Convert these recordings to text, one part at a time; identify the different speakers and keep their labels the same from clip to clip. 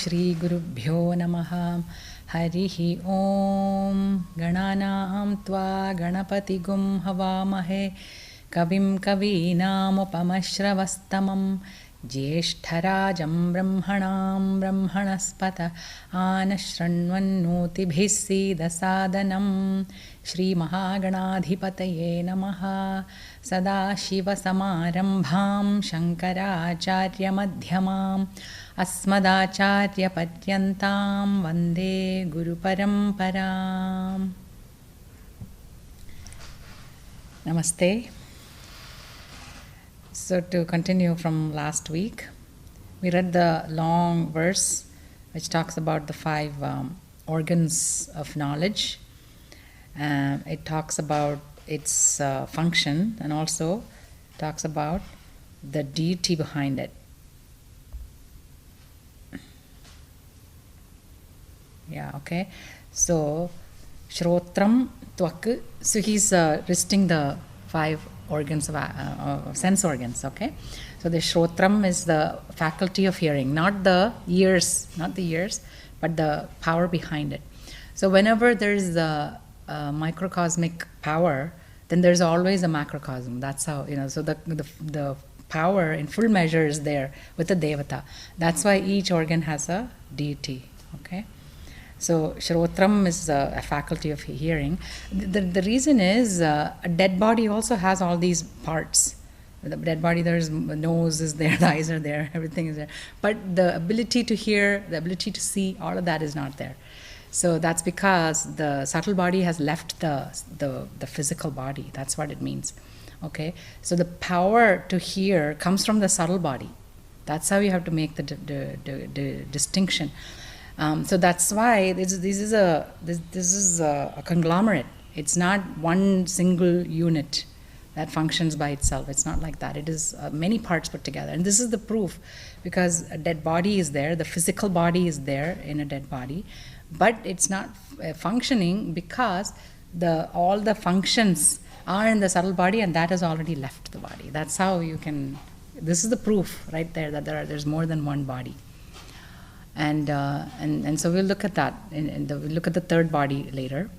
Speaker 1: Shri Gurubhyo Namaha. Harihi Om. Gananam Tva Ganapati Gum Havamahe. Kavim Kavinam Upamashravastamam. Jyeshtarajam Brahmanam Brahmanaspata Anashranvannotibhisi Dasadanam. Shri Mahaganadhipataye Namaha. Sadashiva Samarambham Shankaracharya Madhyamam Asmadacharya Patyantam Vande Guru Paramparam. Namaste. So to continue from last week, we read the long verse which talks about the five organs of knowledge. It talks about its function and also talks about the deity behind it. Yeah, okay. So, Shrotram Tvak. So he's listing the five organs of sense organs, okay? So the Shrotram is the faculty of hearing, not the ears, but the power behind it. So whenever there's the microcosmic power, then there's always a macrocosm. That's how, so the power in full measure is there with the Devata. That's why each organ has a deity, okay? So Shrotram is a faculty of hearing. The reason is a dead body also has all these parts. The dead body, there's the nose is there, the eyes are there, everything is there. But the ability to hear, the ability to see, all of that is not there. So that's because the subtle body has left the physical body. That's what it means. Okay? So the power to hear comes from the subtle body. That's how you have to make the distinction. So that's why this is a conglomerate. It's not one single unit that functions by itself. It's not like that. It is many parts put together. And this is the proof, because a dead body is there, the physical body is there in a dead body, but it's not functioning because all the functions are in the subtle body, and that has already left the body. That's how you can, this is the proof right there that there's more than one body. And so we'll look at that. We'll look at the third body later.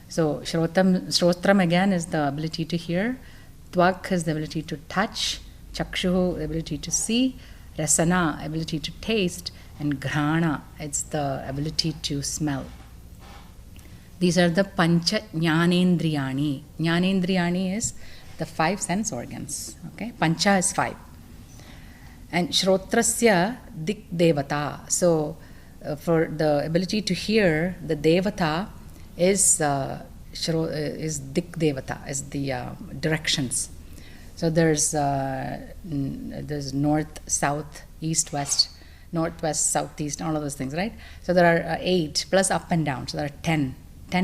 Speaker 1: So Shrotram again is the ability to hear. Tvak is the ability to touch. Chakshu, the ability to see. Rasana, ability to taste. And Grana, it's the ability to smell. These are the Pancha Jnanendriyani. Jnanendriyani is the five sense organs. Okay, Pancha is five. And Shrotrasya Dik Devata. So, for the ability to hear, the Devata is Dik Devata, is the directions. So there's north, south, east, west, northwest, southeast, all of those things, right? So there are 8 plus up and down. So there are 10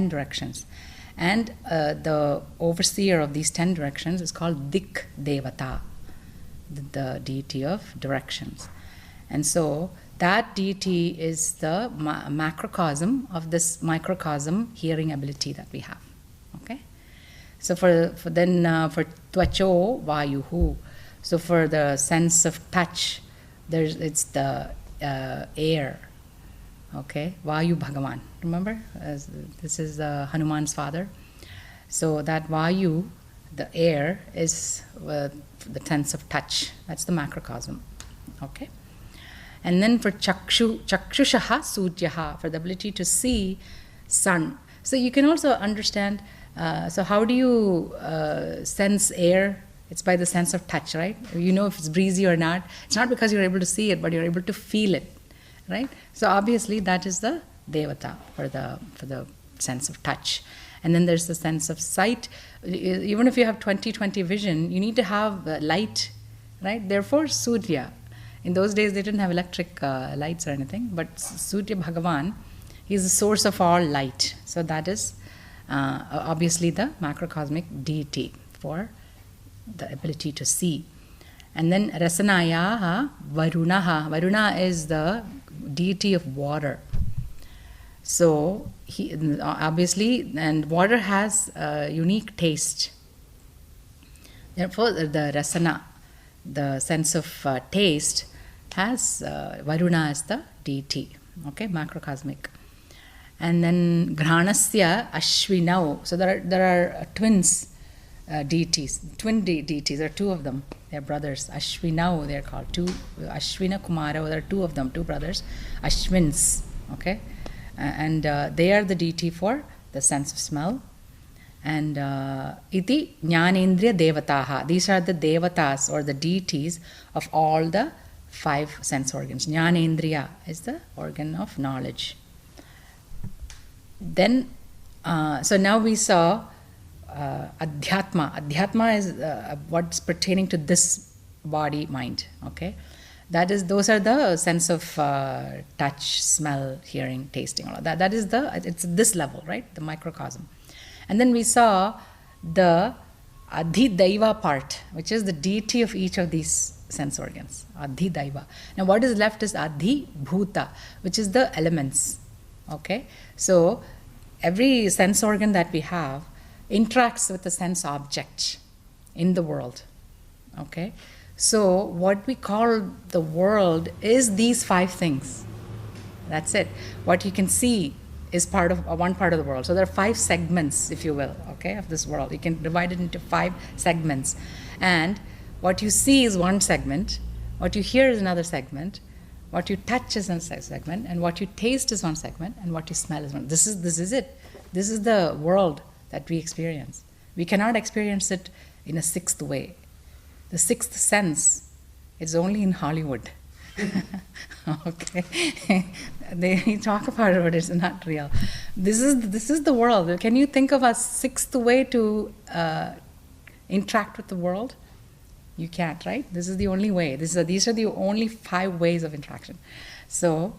Speaker 1: directions. And the overseer of these 10 directions is called Dik Devata, the deity of directions. And so that deity is the macrocosm of this microcosm hearing ability that we have. Okay? So for Tvacho Vayuhu, so for the sense of touch, it's the air. Okay? Vayu Bhagavan. Remember? This is Hanuman's father. So that Vayu, the air, is the sense of touch. That's the macrocosm. Okay? And then for Chakshushaha Sudyaha, for the ability to see sun. So you can also understand, so how do you sense air? It's by the sense of touch, right? You know if it's breezy or not. It's not because you're able to see it, but you're able to feel it, right? So obviously that is the Devata for the sense of touch. And then there's the sense of sight. Even if you have 20/20 vision, you need to have light, right? Therefore, Surya. In those days, they didn't have electric lights or anything, but Surya Bhagavan, he's the source of all light. So that is obviously the macrocosmic deity for the ability to see. And then Rasanayaha Varunaha. Varuna is the deity of water. So he obviously, and water has a unique taste. Therefore, the rasana, the sense of taste, has Varuna as the deity. okay, macrocosmic. And then Granasya Ashwinau. So there are twins deities, deities. There are two of them. They're brothers. Ashwinau, they're called. Two Ashwina Kumara. There are two of them, two brothers. Ashwins. Okay, and they are the deity for the sense of smell. And iti Jnanendriya Devataha. These are the devatas or the deities of all the 5 sense organs. Jnanendriya is the organ of knowledge. Then, so now we saw Adhyatma. Adhyatma is what's pertaining to this body, mind. Okay, those are the sense of touch, smell, hearing, tasting. All of that. That is it's this level, right? The microcosm. And then we saw the Adhidaiva part, which is the deity of each of these sense organs. Adhidaiva. Now, what is left is Adhibhuta, which is the elements. Okay, so every sense organ that we have interacts with the sense object in the world. Okay, so what we call the world is these 5 things. That's it. What you can see is part of one part of the world. So there are 5 segments, if you will, okay, of this world. You can divide it into 5 segments, and what you see is one segment, what you hear is another segment, what you touch is another segment, and what you taste is one segment, and what you smell is one. This is it. This is the world that we experience. We cannot experience it in a 6th way. The 6th sense is only in Hollywood. Okay, they talk about it, but it's not real. This is the world. Can you think of a 6th way to interact with the world? You can't, right? This is the only way. These are the only 5 ways of interaction. So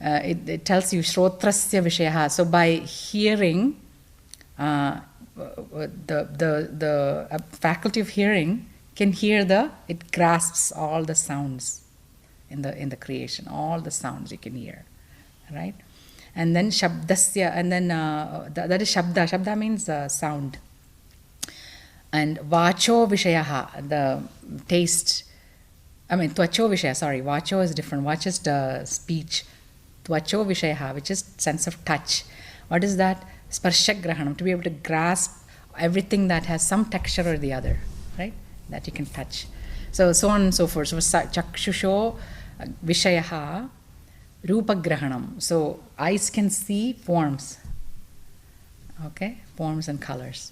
Speaker 1: it tells you Shrotrasya Vishayaha. So by hearing, the faculty of hearing can hear it grasps all the sounds in the creation, all the sounds you can hear, right? And then Shabdasya, and then that is Shabda. Shabda means sound. And Vacho Vishayaha, the taste. Tvacho Vishaya, sorry, Vacho is different. Vacho is the speech. Tvacho Vishayaha, which is sense of touch. What is that? Sparshagrahanam, to be able to grasp everything that has some texture or the other, right? That you can touch. So on and so forth. So Chakshusho Vishayaha Rupagrahanam. So eyes can see forms. Okay? Forms and colors.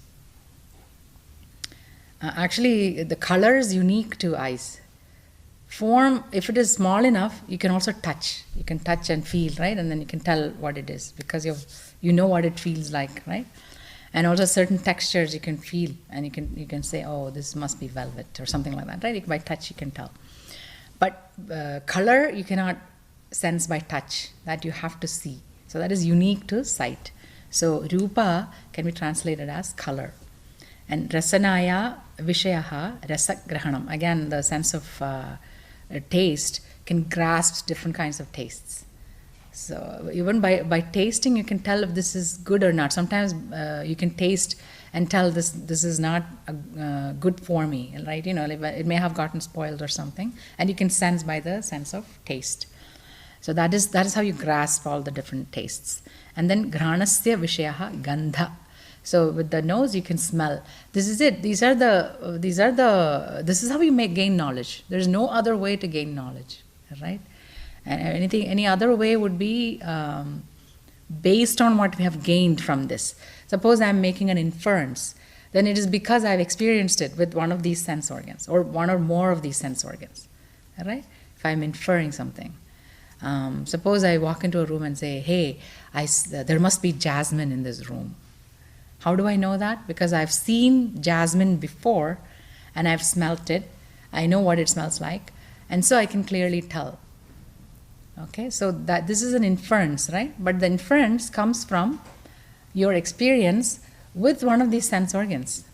Speaker 1: Actually, the color is unique to eyes. Form, if it is small enough, you can also touch. You can touch and feel, right? And then you can tell what it is because you know what it feels like, right? And also certain textures you can feel, and you can say, oh, this must be velvet or something like that, right? By touch you can tell. But color you cannot sense by touch. That you have to see. So that is unique to sight. So rupa can be translated as color. And rasanaya vishayaha rasagrahanam. Again, the sense of taste can grasp different kinds of tastes. So even by tasting, you can tell if this is good or not. Sometimes you can taste and tell this is not good for me, right? It may have gotten spoiled or something, and you can sense by the sense of taste. So that is how you grasp all the different tastes. And then granasya vishayaha gandha. So with the nose, you can smell. This is it. This is how you gain knowledge. There is no other way to gain knowledge, right? And any other way would be based on what we have gained from this. Suppose I'm making an inference, then it is because I've experienced it with one of these sense organs, or one or more of these sense organs, right? If I'm inferring something. Suppose I walk into a room and say, hey, there must be jasmine in this room. How do I know that? Because I've seen jasmine before and I've smelt it. I know what it smells like, and so I can clearly tell. Okay, so that this is an inference, right? But the inference comes from your experience with one of these sense organs.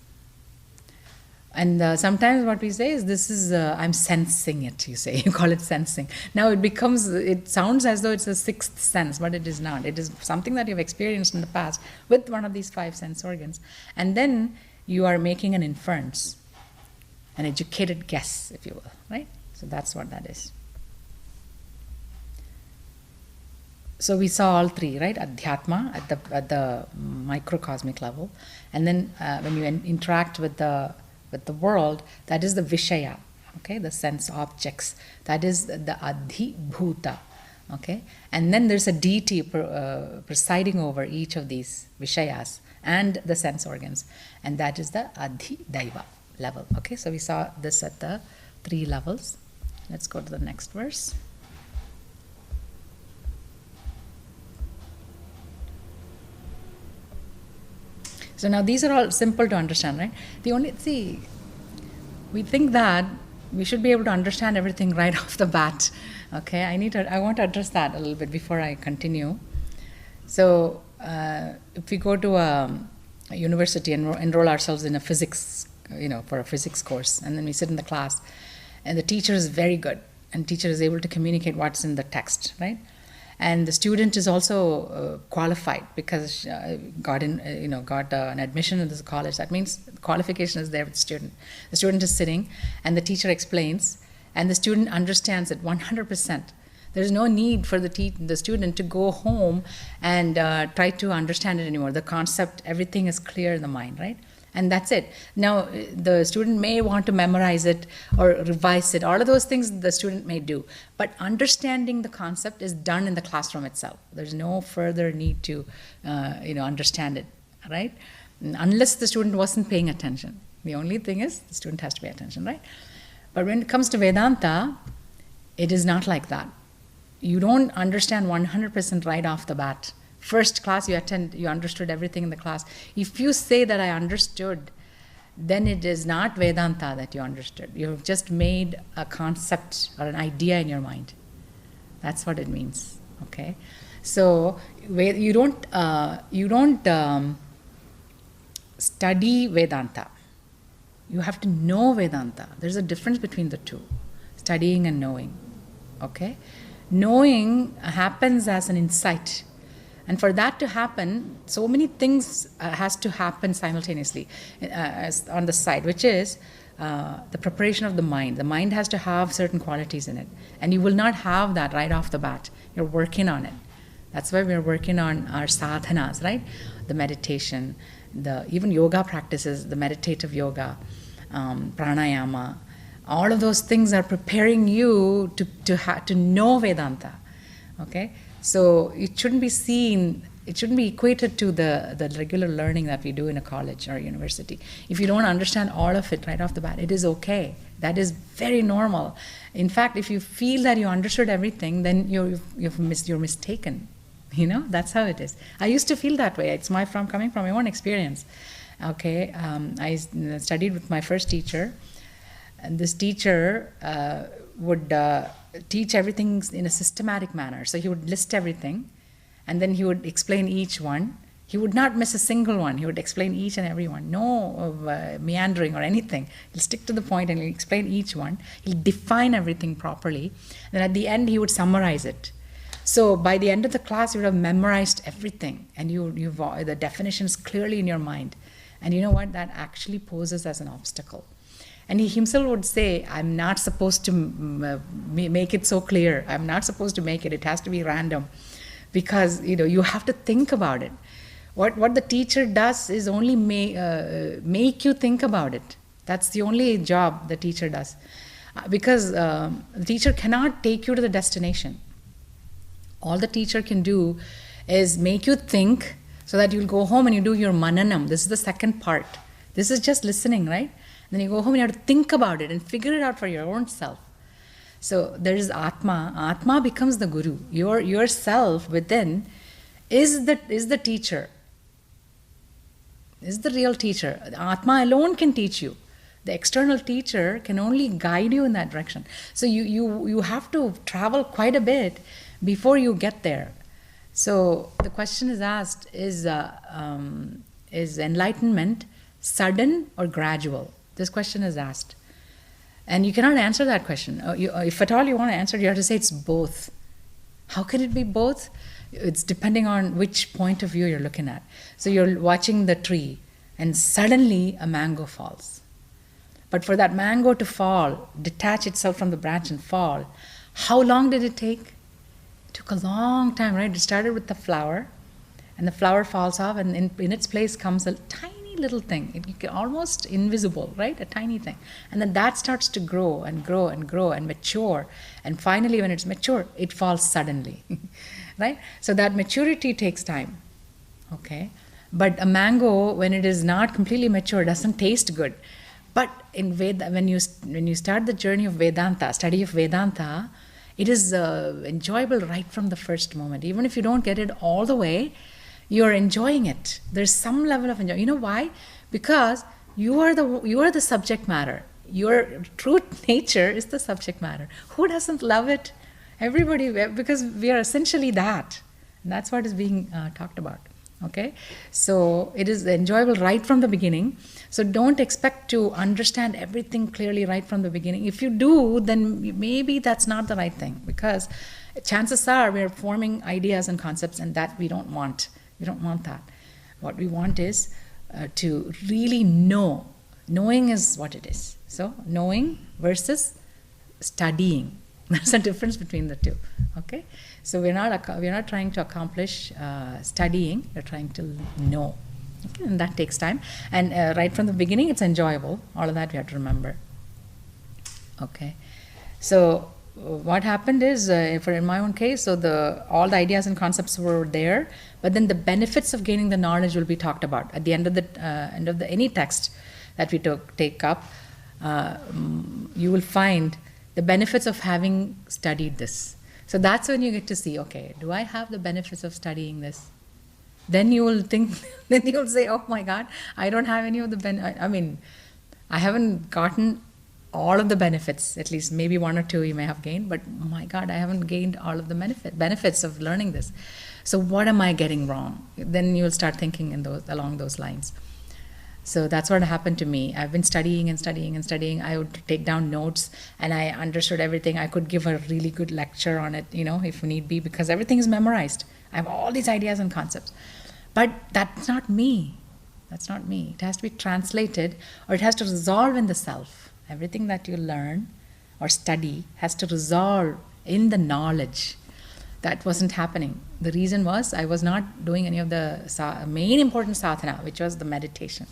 Speaker 1: And sometimes what we say is I'm sensing it, you say. You call it sensing. Now it sounds as though it's a 6th sense, but it is not. It is something that you've experienced in the past with one of these 5 sense organs. And then you are making an inference, an educated guess, if you will, right? So that's what that is. So we saw all three, right? Adhyatma at the microcosmic level, and then when you interact with the world, that is the Vishaya, okay, the sense objects. That is the Adhibhuta, okay, and then there's a deity presiding over each of these Vishayas and the sense organs, and that is the Adhidaiva level. Okay, so we saw this at the 3 levels. Let's go to the next verse. So now these are all simple to understand, right? We think that we should be able to understand everything right off the bat. Okay, I want to address that a little bit before I continue. So if we go to a university and enroll ourselves in a physics, for a physics course, and then we sit in the class, and the teacher is very good, and teacher is able to communicate what's in the text, right? And the student is also qualified because got an admission in this college. That means the qualification is there with the student. The student is sitting, and the teacher explains, and the student understands it 100%. There's no need for the student to go home and try to understand it anymore. The concept, everything is clear in the mind, right? And that's it. Now, the student may want to memorize it or revise it. All of those things the student may do. But understanding the concept is done in the classroom itself. There's no further need to, understand it, right? Unless the student wasn't paying attention. The only thing is the student has to pay attention, right? But when it comes to Vedanta, it is not like that. You don't understand 100% right off the bat. First class you attend, you understood everything in the class. If you say that I understood, then it is not Vedanta that you understood. You've just made a concept or an idea in your mind. That's what it means. Okay, so you don't study Vedanta. You have to know Vedanta. There's a difference between the two, studying and knowing. Okay, knowing happens as an insight. And for that to happen, so many things has to happen simultaneously on the side, which is the preparation of the mind. The mind has to have certain qualities in it. And you will not have that right off the bat. You're working on it. That's why we're working on our sadhanas, right? The meditation, even yoga practices, the meditative yoga, pranayama. All of those things are preparing you to know Vedanta, okay? So it shouldn't be equated to the regular learning that we do in a college or university. If you don't understand all of it right off the bat, it is okay. That is very normal. In fact, if you feel that you understood everything, then you're mistaken. That's how it is. I used to feel that way. It's coming from my own experience. Okay, I studied with my first teacher, and this teacher would teach everything in a systematic manner. So he would list everything, and then he would explain each one. He would not miss a single one. He would explain each and every one. No meandering or anything. He'll stick to the point and he'll explain each one. He'll define everything properly. And at the end, he would summarize it. So by the end of the class, you would have memorized everything, and the definitions clearly in your mind. And you know what? That actually poses as an obstacle. And he himself would say, I'm not supposed to make it so clear. I'm not supposed to make it. It has to be random. Because, you have to think about it. What the teacher does is only make you think about it. That's the only job the teacher does. Because the teacher cannot take you to the destination. All the teacher can do is make you think so that you'll go home and you do your mananam. This is the second part. This is just listening, right? Then you go home and you have to think about it and figure it out for your own self. So there is Atma. Atma becomes the guru. Yourself within is the teacher, is the real teacher. Atma alone can teach you. The external teacher can only guide you in that direction. So you have to travel quite a bit before you get there. So the question is asked, is enlightenment sudden or gradual? This question is asked. And you cannot answer that question. If at all you want to answer it, you have to say it's both. How can it be both? It's depending on which point of view you're looking at. So you're watching the tree, and suddenly a mango falls. But for that mango to fall, detach itself from the branch and fall, how long did it take? Took a long time, right? It started with the flower, and the flower falls off, and in its place comes a tiny little thing. Almost invisible, right? A tiny thing. And then that starts to grow and grow and grow and mature. And finally, when it's mature, it falls suddenly, right? So that maturity takes time, okay? But a mango, when it is not completely mature, doesn't taste good. But in when you start the journey of Vedanta, study of Vedanta, it is enjoyable right from the first moment. Even if you don't get it all the way, you're enjoying it. There's some level of enjoyment. You know why? Because you are the subject matter. Your true nature is the subject matter. Who doesn't love it? Everybody, because we are essentially that. And that's what is being talked about. Okay? So it is enjoyable right from the beginning. So don't expect to understand everything clearly right from the beginning. If you do, then maybe that's not the right thing, because chances are we're forming ideas and concepts, and that we don't want. We don't want that. What we want is to really know. Knowing is what it is. So knowing versus studying. There's a difference between the two. Okay? So we're not trying to accomplish studying. We're trying to know. Okay? And that takes time. And right from the beginning, it's enjoyable. All of that we have to remember. Okay? So what happened is, in my own case, so all the ideas and concepts were there, but then the benefits of gaining the knowledge will be talked about at the end of the any text that we take up. You will find the benefits of having studied this. So that's when you get to see, okay, do I have the benefits of studying this? Then you will think, then you will say, oh my God, I don't have any of the benefits. I mean, I haven't gotten all of the benefits, at least maybe one or two you may have gained, but oh my God, I haven't gained all of the benefits of learning this. So what am I getting wrong? Then you'll start thinking along those lines. So that's what happened to me. I've been studying and studying and studying. I would take down notes, and I understood everything. I could give a really good lecture on it, if need be, because everything is memorized. I have all these ideas and concepts. But that's not me. That's not me. It has to be translated, or it has to resolve in the self. Everything that you learn or study has to resolve in the knowledge. That wasn't happening. The reason was I was not doing any of the main important sadhana, which was the meditation.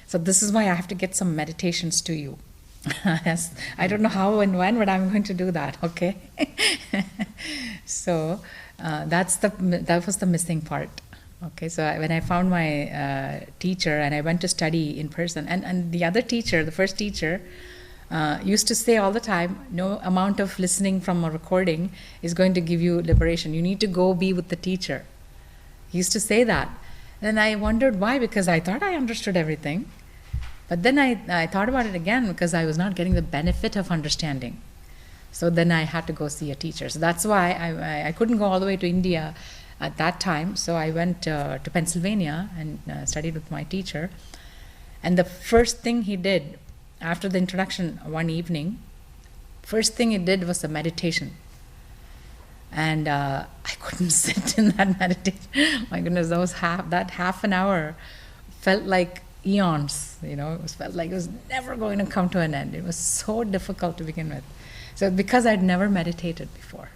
Speaker 1: So this is why I have to get some meditations to you. Yes, I don't know how and when, but I'm going to do that, okay? So that was the missing part. Okay, so when I found my teacher and I went to study in person, and the other teacher, the first teacher, used to say all the time, no amount of listening from a recording is going to give you liberation. You need to go be with the teacher. He used to say that. Then I wondered why, because I thought I understood everything. But then I thought about it again, because I was not getting the benefit of understanding. So then I had to go see a teacher. So that's why I couldn't go all the way to India at that time. So I went to Pennsylvania and studied with my teacher. And the first thing he did after the introduction one evening, first thing he did was a meditation. And I couldn't sit in that meditation. My goodness, that half an hour felt like eons. It felt like it was never going to come to an end. It was so difficult to begin with. So because I'd never meditated before,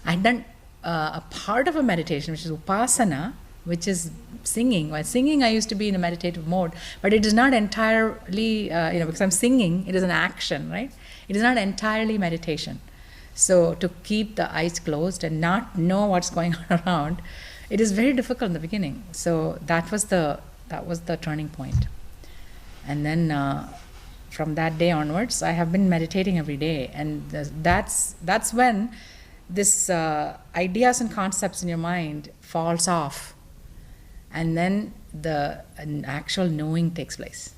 Speaker 1: I'd done a part of a meditation, which is upasana, which is singing. While singing, I used to be in a meditative mode, but it is not entirely, because I'm singing, it is an action, right? It is not entirely meditation. So to keep the eyes closed and not know what's going on around, it is very difficult in the beginning. So that was the turning point. And then from that day onwards, I have been meditating every day, and that's when this ideas and concepts in your mind falls off, and then an actual knowing takes place.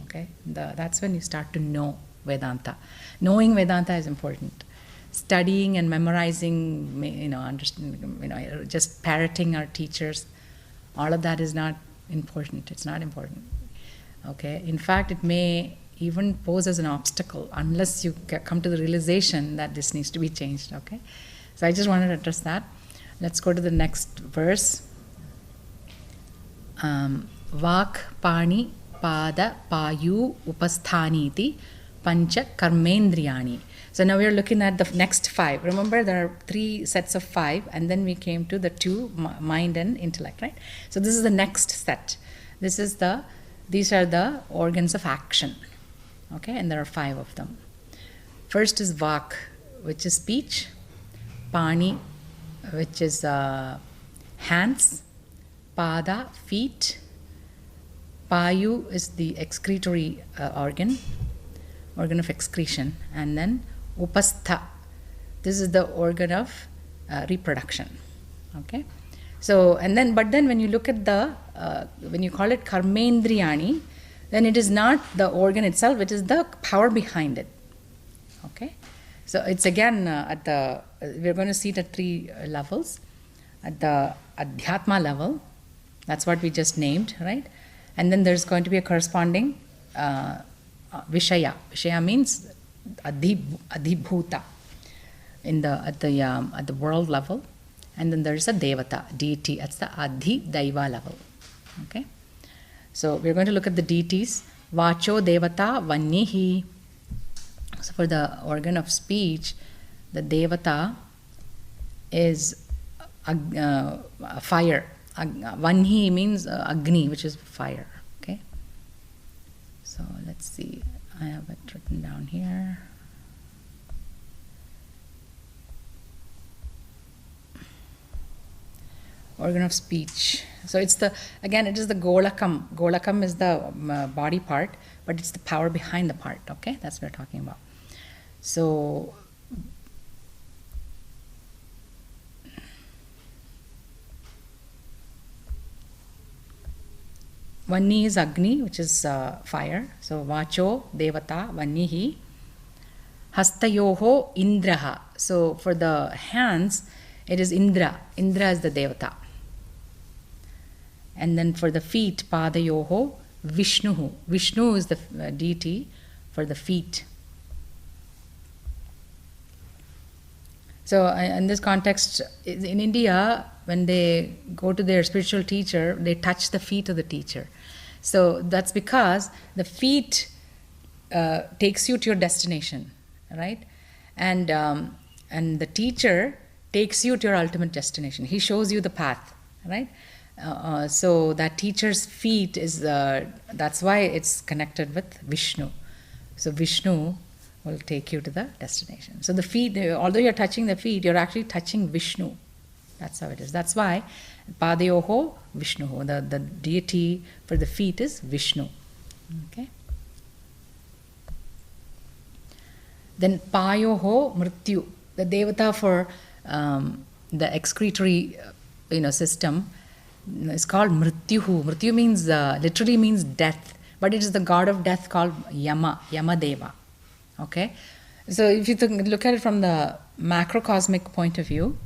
Speaker 1: Okay, that's when you start to know Vedanta. Knowing Vedanta is important. Studying and memorizing, just parroting our teachers, all of that is not important. It's not important. Okay, in fact, it may even pose as an obstacle unless you come to the realization that this needs to be changed. Okay, so I just wanted to address that. Let's go to the next verse. Vak pani pada payu upasthaniti pancha karmendriyani So now we are looking at the next 5. Remember, there are 3 sets of 5, and then we came to the 2, mind and intellect, right? So this is the next set. These are the organs of action, okay? And there are 5 of them. First is vak, which is speech. Pani, which is hands. Pada, feet. Payu is the excretory organ of excretion. And then upastha, this is the organ of reproduction, okay? So, but then when you look at when you call it karmendriyani, then it is not the organ itself, it is the power behind it, okay? So it's again we're going to see it at 3 levels. At the adhyatma level, that's what we just named, right? And then there's going to be a corresponding vishaya. Vishaya means adhibhuta at the world level. And then there's a devata, deity. That's the adhidaiva level. Okay? So we're going to look at the deities. Vacho devata vannihi. So for the organ of speech, the devata is fire. Vanhi means agni, which is fire. Okay? So let's see. I have it written down here. Organ of speech. So it is the golakam. Golakam is the body part, but it's the power behind the part. Okay, that's what we're talking about. So Vanni is Agni, which is fire. So Vacho Devata Vannihi. Hastayoho Indraha. So for the hands, it is Indra. Indra is the Devata. And then for the feet, Padayoho Vishnuhu. Vishnu is the deity for the feet. So in this context, in India, when they go to their spiritual teacher, they touch the feet of the teacher. So that's because the feet takes you to your destination, right? And the teacher takes you to your ultimate destination. He shows you the path, right? So that teacher's feet is, that's why it's connected with Vishnu. So Vishnu will take you to the destination. So the feet, although you're touching the feet, you're actually touching Vishnu. That's how it is. That's why Padayoho Vishnu, the deity for the feet is Vishnu. Okay. Then Payoho Mrityu, the devata for the excretory system, is called Mrityuhu. Mrityu means literally means death, but it is the god of death called Yamadeva. Okay, so if you look at it from the macrocosmic point of view,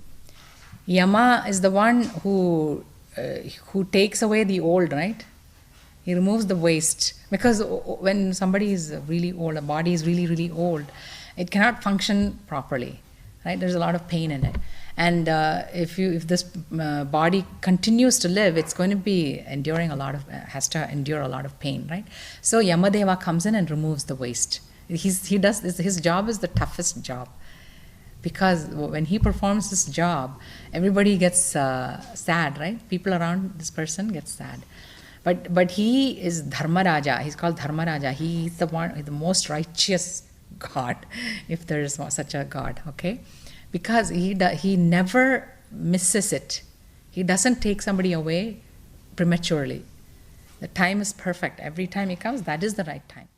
Speaker 1: Yama is the one who takes away the old, right? He removes the waste, because when somebody is really old, a body is really, really old, it cannot function properly, right? There's a lot of pain in it. And if this body continues to live, it's going to be has to endure a lot of pain, right? So Yamadeva comes in and removes the waste. His job is the toughest job, because when he performs this job, everybody gets sad, right? People around this person get sad. But he is Dharmaraja. He's called Dharmaraja. He's the most righteous god, if there is such a god. Okay, because he never misses it. He doesn't take somebody away prematurely. The time is perfect. Every time he comes, that is the right time.